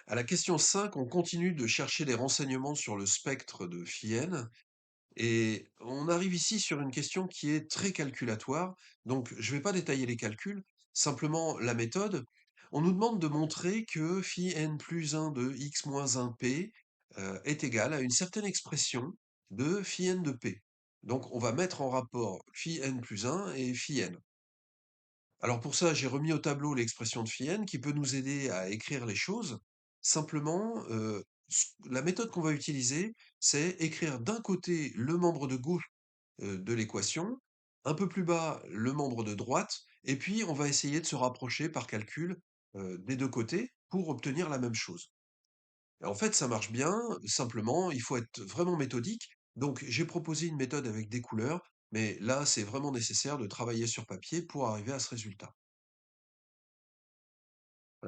À la question 5, on continue de chercher des renseignements sur le spectre de Fienne et on arrive ici sur une question qui est très calculatoire. Donc, je ne vais pas détailler les calculs, simplement la méthode. On nous demande de montrer que phi n plus 1 de x moins 1 p est égal à une certaine expression de phi n de p. Donc, on va mettre en rapport phi n plus 1 et phi n. Alors pour ça, j'ai remis au tableau l'expression de Fienne qui peut nous aider à écrire les choses. Simplement, la méthode qu'on va utiliser, c'est écrire d'un côté le membre de gauche de l'équation, un peu plus bas le membre de droite, et puis on va essayer de se rapprocher par calcul des deux côtés pour obtenir la même chose. Et en fait, ça marche bien, simplement, il faut être vraiment méthodique. Donc j'ai proposé une méthode avec des couleurs, mais là, c'est vraiment nécessaire de travailler sur papier pour arriver à ce résultat.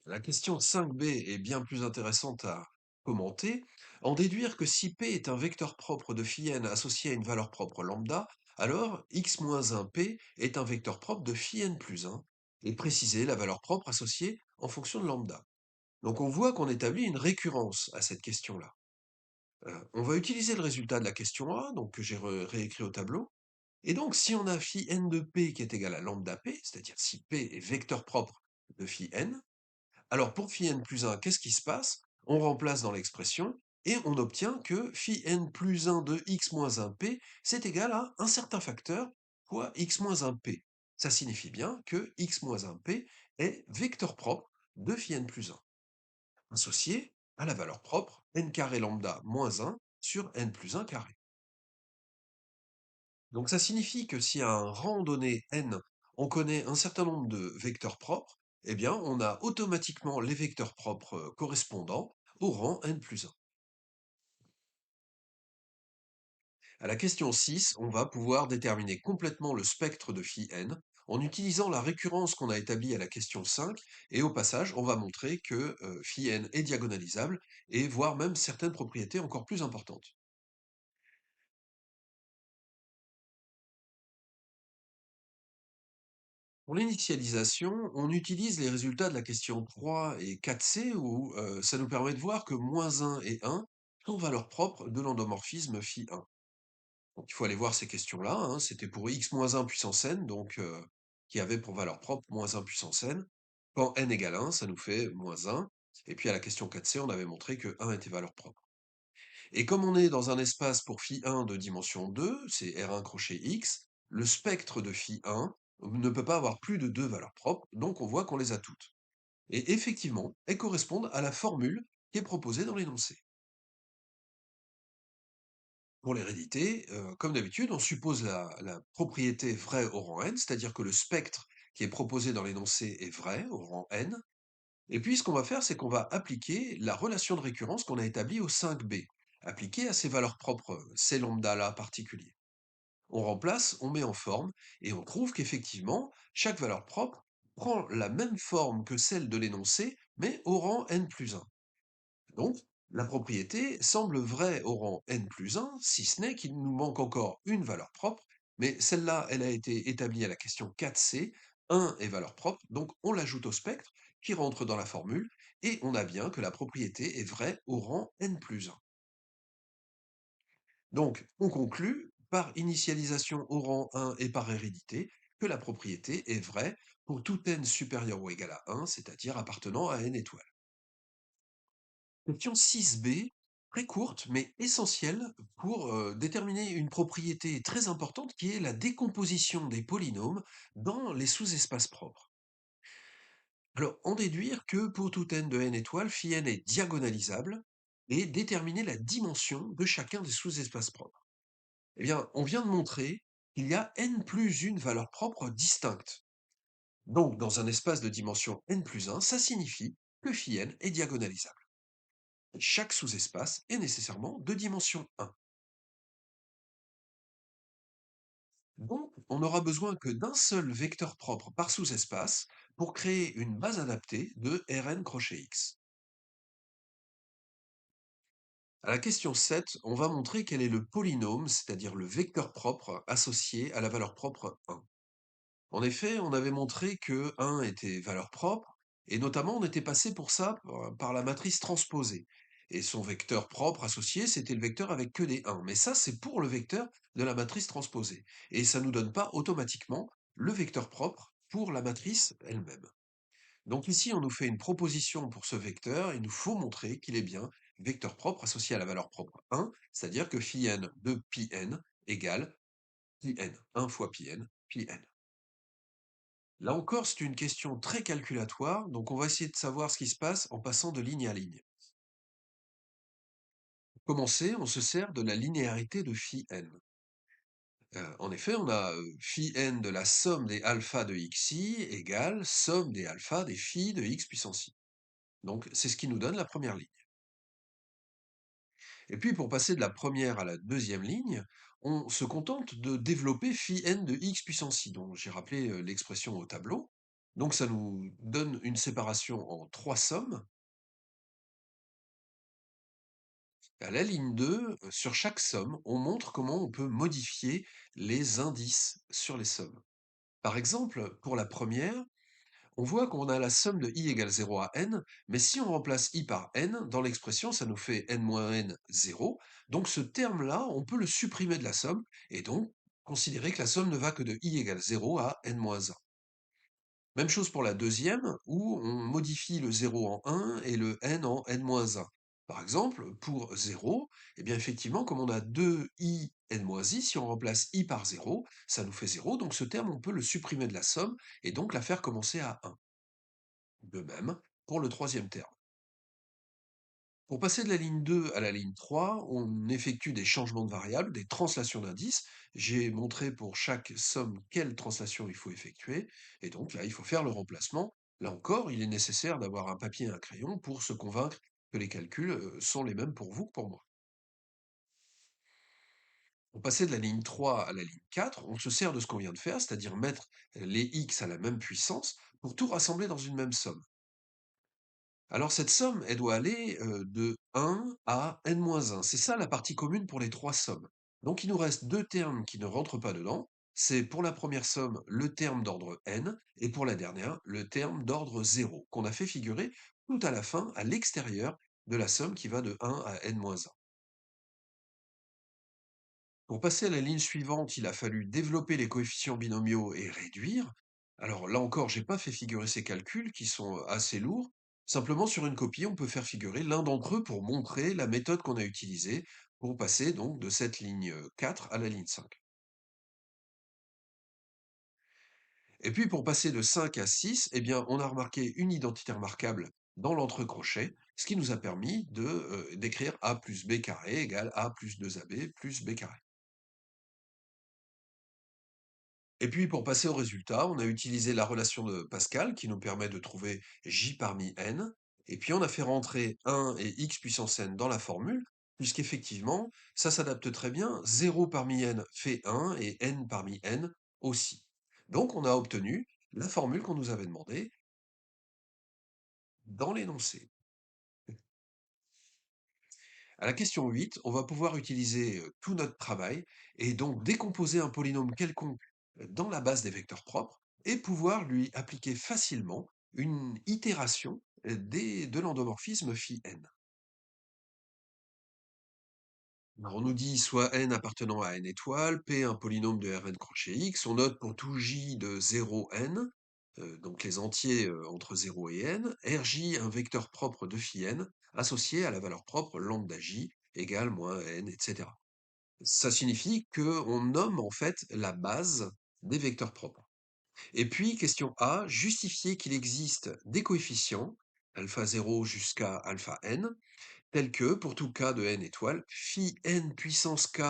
La question 5b est bien plus intéressante à commenter. En déduire que si P est un vecteur propre de phi n associé à une valeur propre lambda, alors x moins 1p est un vecteur propre de phi n plus 1, et préciser la valeur propre associée en fonction de lambda. Donc on voit qu'on établit une récurrence à cette question-là. On va utiliser le résultat de la question A, donc que j'ai réécrit au tableau. Et donc si on a phi n de p qui est égal à lambda p, c'est-à-dire si P est vecteur propre de phi n, alors pour phi n plus 1, qu'est-ce qui se passe? On remplace dans l'expression et on obtient que phi n plus 1 de x moins 1p, c'est égal à un certain facteur fois x moins 1p. Ça signifie bien que x moins 1p est vecteur propre de phi n plus 1, associé à la valeur propre n carré lambda moins 1 sur n plus 1 carré. Donc ça signifie que si à un rang donné n, on connaît un certain nombre de vecteurs propres, eh bien on a automatiquement les vecteurs propres correspondants au rang n plus 1. À la question 6, on va pouvoir déterminer complètement le spectre de phi n en utilisant la récurrence qu'on a établie à la question 5, et au passage, on va montrer que phi n est diagonalisable, et voire même certaines propriétés encore plus importantes. Pour l'initialisation, on utilise les résultats de la question 3 et 4c où ça nous permet de voir que moins 1 et 1 sont valeurs propres de l'endomorphisme phi 1. Donc il faut aller voir ces questions-là, hein. C'était pour x moins 1 puissance n, donc qui avait pour valeur propre moins 1 puissance n. Quand n égale 1, ça nous fait moins 1. Et puis à la question 4c, on avait montré que 1 était valeur propre. Et comme on est dans un espace pour phi 1 de dimension 2, c'est R1 crochet X, le spectre de phi 1 ne peut pas avoir plus de deux valeurs propres, donc on voit qu'on les a toutes. Et effectivement, elles correspondent à la formule qui est proposée dans l'énoncé. Pour l'hérédité, comme d'habitude, on suppose la propriété vraie au rang n, c'est-à-dire que le spectre qui est proposé dans l'énoncé est vrai au rang n. Et puis ce qu'on va faire, c'est qu'on va appliquer la relation de récurrence qu'on a établie au 5b, appliquée à ces valeurs propres, ces lambda-là particuliers. On remplace, on met en forme, et on trouve qu'effectivement, chaque valeur propre prend la même forme que celle de l'énoncé, mais au rang n plus 1. Donc, la propriété semble vraie au rang n plus 1, si ce n'est qu'il nous manque encore une valeur propre, mais celle-là, elle a été établie à la question 4c, 1 est valeur propre, donc on l'ajoute au spectre, qui rentre dans la formule, et on a bien que la propriété est vraie au rang n plus 1. Donc, on conclut, par initialisation au rang 1 et par hérédité, que la propriété est vraie pour tout n supérieur ou égal à 1, c'est-à-dire appartenant à n étoiles. Question 6b, très courte mais essentielle pour déterminer une propriété très importante qui est la décomposition des polynômes dans les sous-espaces propres. Alors, en déduire que pour tout n de n étoiles, phi n est diagonalisable et déterminer la dimension de chacun des sous-espaces propres. Eh bien, on vient de montrer qu'il y a n plus une valeur propre distincte. Donc, dans un espace de dimension n plus 1, ça signifie que phi n est diagonalisable. Chaque sous-espace est nécessairement de dimension 1. Donc, on n'aura besoin que d'un seul vecteur propre par sous-espace pour créer une base adaptée de Rn crochet X. À la question 7, on va montrer quel est le polynôme, c'est-à-dire le vecteur propre associé à la valeur propre 1. En effet, on avait montré que 1 était valeur propre, Et notamment, on était passé pour ça par la matrice transposée. Et son vecteur propre associé, c'était le vecteur avec que des 1. Mais ça, c'est pour le vecteur de la matrice transposée. Et ça ne nous donne pas automatiquement le vecteur propre pour la matrice elle-même. Donc ici, on nous fait une proposition pour ce vecteur, il nous faut montrer qu'il est bien vecteur propre associé à la valeur propre 1, c'est-à-dire que phi n de pi n égale pi n, 1 fois pi n. Là encore, c'est une question très calculatoire, donc on va essayer de savoir ce qui se passe en passant de ligne à ligne. Pour commencer, on se sert de la linéarité de phi n. En effet, on a phi n de la somme des alphas de xi égale somme des alphas des phi de x puissance i. Donc c'est ce qui nous donne la première ligne. Et puis pour passer de la première à la deuxième ligne, on se contente de développer phi n de x puissance i, dont j'ai rappelé l'expression au tableau. Donc ça nous donne une séparation en trois sommes. À la ligne 2, sur chaque somme, on montre comment on peut modifier les indices sur les sommes. Par exemple, pour la première, on voit qu'on a la somme de i égale 0 à n, mais si on remplace i par n, dans l'expression, ça nous fait n moins n, 0. Donc ce terme-là, on peut le supprimer de la somme, et donc considérer que la somme ne va que de i égale 0 à n moins 1. Même chose pour la deuxième, où on modifie le 0 en 1 et le n en n-1. Par exemple, pour 0, eh bien effectivement, comme on a 2i n-i, si on remplace i par 0, ça nous fait 0, donc ce terme, on peut le supprimer de la somme, et donc la faire commencer à 1. De même, pour le troisième terme. Pour passer de la ligne 2 à la ligne 3, on effectue des changements de variables, des translations d'indices. J'ai montré pour chaque somme quelle translation il faut effectuer, et donc là, il faut faire le remplacement. Là encore, il est nécessaire d'avoir un papier et un crayon pour se convaincre que les calculs sont les mêmes pour vous que pour moi. Pour passer de la ligne 3 à la ligne 4, on se sert de ce qu'on vient de faire, c'est-à-dire mettre les x à la même puissance pour tout rassembler dans une même somme. Alors cette somme, elle doit aller de 1 à n-1. C'est ça la partie commune pour les trois sommes. Donc il nous reste deux termes qui ne rentrent pas dedans. C'est pour la première somme le terme d'ordre n et pour la dernière le terme d'ordre 0 qu'on a fait figurer tout à la fin à l'extérieur de la somme qui va de 1 à n-1. Pour passer à la ligne suivante, il a fallu développer les coefficients binomiaux et réduire. Alors là encore, j'ai pas fait figurer ces calculs qui sont assez lourds. Simplement sur une copie, on peut faire figurer l'un d'entre eux pour montrer la méthode qu'on a utilisée pour passer donc de cette ligne 4 à la ligne 5. Et puis pour passer de 5 à 6, eh bien, on a remarqué une identité remarquable dans l'entrecrochet, ce qui nous a permis d'écrire a plus b carré égale a plus 2ab plus b carré. Et puis pour passer au résultat, on a utilisé la relation de Pascal qui nous permet de trouver j parmi n, et puis on a fait rentrer 1 et x puissance n dans la formule, puisqu'effectivement, ça s'adapte très bien, 0 parmi n fait 1 et n parmi n aussi. Donc on a obtenu la formule qu'on nous avait demandée dans l'énoncé. À la question 8, on va pouvoir utiliser tout notre travail et donc décomposer un polynôme quelconque dans la base des vecteurs propres et pouvoir lui appliquer facilement une itération de l'endomorphisme phi n. Alors on nous dit soit n appartenant à n étoile, p un polynôme de Rn crochet x, on note pour tout j de 0 n, donc les entiers entre 0 et n, Rj un vecteur propre de phi n associé à la valeur propre lambda j égale moins n, etc. Ça signifie qu'on nomme en fait la base des vecteurs propres. Et puis, question A, justifier qu'il existe des coefficients, alpha 0 jusqu'à alpha n, tels que, pour tout k de n étoile, phi n puissance k,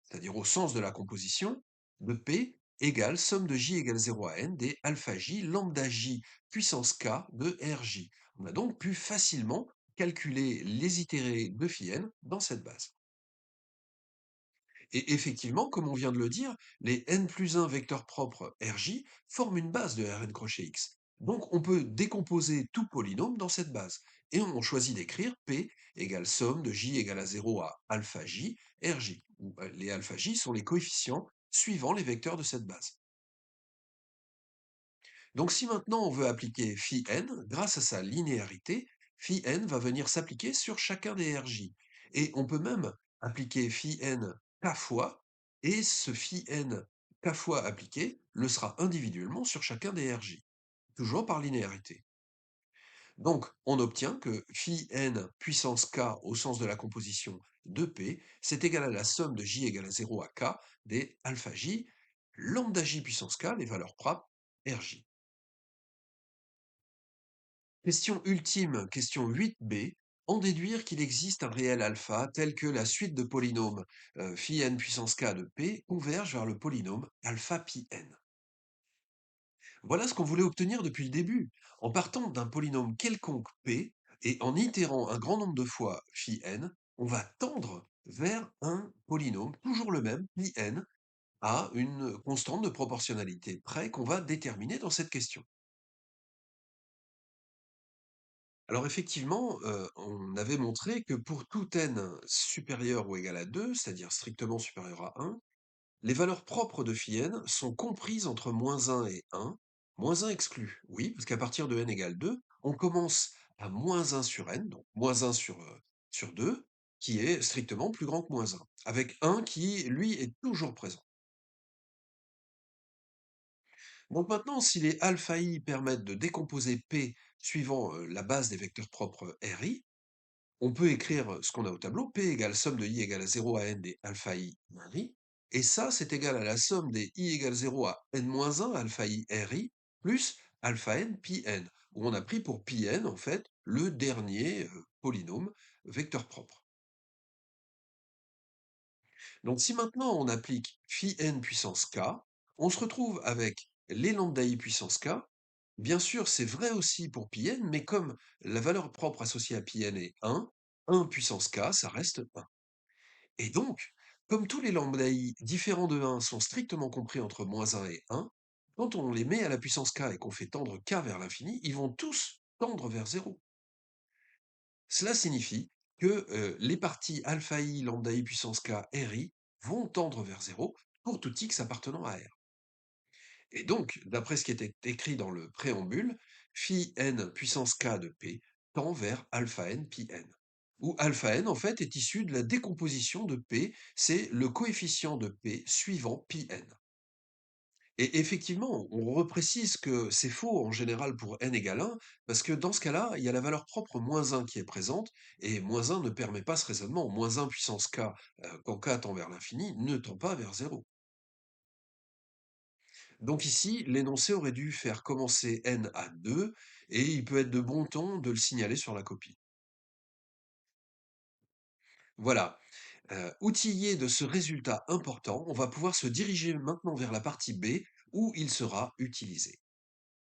c'est-à-dire au sens de la composition, de p égale somme de j égale 0 à n des alpha j lambda j puissance k de rj. On a donc pu facilement calculer les itérés de phi n dans cette base. Et effectivement, comme on vient de le dire, les n plus 1 vecteurs propres Rj forment une base de Rn crochet x. Donc on peut décomposer tout polynôme dans cette base. Et on choisit d'écrire P égale somme de j égale à 0 à alpha j Rj, où les alpha j sont les coefficients suivant les vecteurs de cette base. Donc si maintenant on veut appliquer phi n, grâce à sa linéarité, phi n va venir s'appliquer sur chacun des RJ. Et on peut même appliquer phi n k fois, et ce phi n k fois appliqué le sera individuellement sur chacun des RJ, toujours par linéarité. Donc, on obtient que phi n puissance k au sens de la composition de P, c'est égal à la somme de j égale à 0 à k des alpha j, lambda j puissance k, les valeurs propres, rj. Question ultime, question 8b, en déduire qu'il existe un réel alpha tel que la suite de polynômes phi n puissance k de P converge vers le polynôme alpha pi n. Voilà ce qu'on voulait obtenir depuis le début. En partant d'un polynôme quelconque P et en itérant un grand nombre de fois phi n, on va tendre vers un polynôme, toujours le même, pi n, à une constante de proportionnalité près qu'on va déterminer dans cette question. Alors effectivement, on avait montré que pour tout n supérieur ou égal à 2, c'est-à-dire strictement supérieur à 1, les valeurs propres de phi n sont comprises entre -1 et 1, -1 exclu, oui, parce qu'à partir de n égale 2, on commence à -1 sur n, donc -1 sur 2, qui est strictement plus grand que -1, avec 1 qui, lui, est toujours présent. Donc maintenant, si les alpha i permettent de décomposer P suivant la base des vecteurs propres Ri, on peut écrire ce qu'on a au tableau, P égale somme de i égale à 0 à n des alpha i ri, et ça, c'est égal à la somme des i égale 0 à n-1 alpha i ri, plus alpha n pi n, où on a pris pour pi n, en fait, le dernier polynôme vecteur propre. Donc si maintenant on applique phi n puissance k, on se retrouve avec les lambda i puissance k. Bien sûr, c'est vrai aussi pour pi n, mais comme la valeur propre associée à pi n est 1 puissance k, ça reste 1. Et donc, comme tous les lambda i différents de 1 sont strictement compris entre -1 et 1, quand on les met à la puissance k et qu'on fait tendre k vers l'infini, ils vont tous tendre vers 0. Cela signifie que les parties alpha i, lambda i puissance k, ri vont tendre vers 0 pour tout x appartenant à R. Et donc, d'après ce qui était écrit dans le préambule, phi n puissance k de P tend vers alpha n pi n. Où alpha n, en fait, est issu de la décomposition de P, c'est le coefficient de P suivant pi n. Et effectivement, on reprécise que c'est faux en général pour n égale 1, parce que dans ce cas-là, il y a la valeur propre -1 qui est présente, et -1 ne permet pas ce raisonnement. -1 puissance k, quand k tend vers l'infini, ne tend pas vers 0. Donc ici, l'énoncé aurait dû faire commencer n à 2, et il peut être de bon ton de le signaler sur la copie. Voilà. Outillé de ce résultat important, on va pouvoir se diriger maintenant vers la partie B, où il sera utilisé.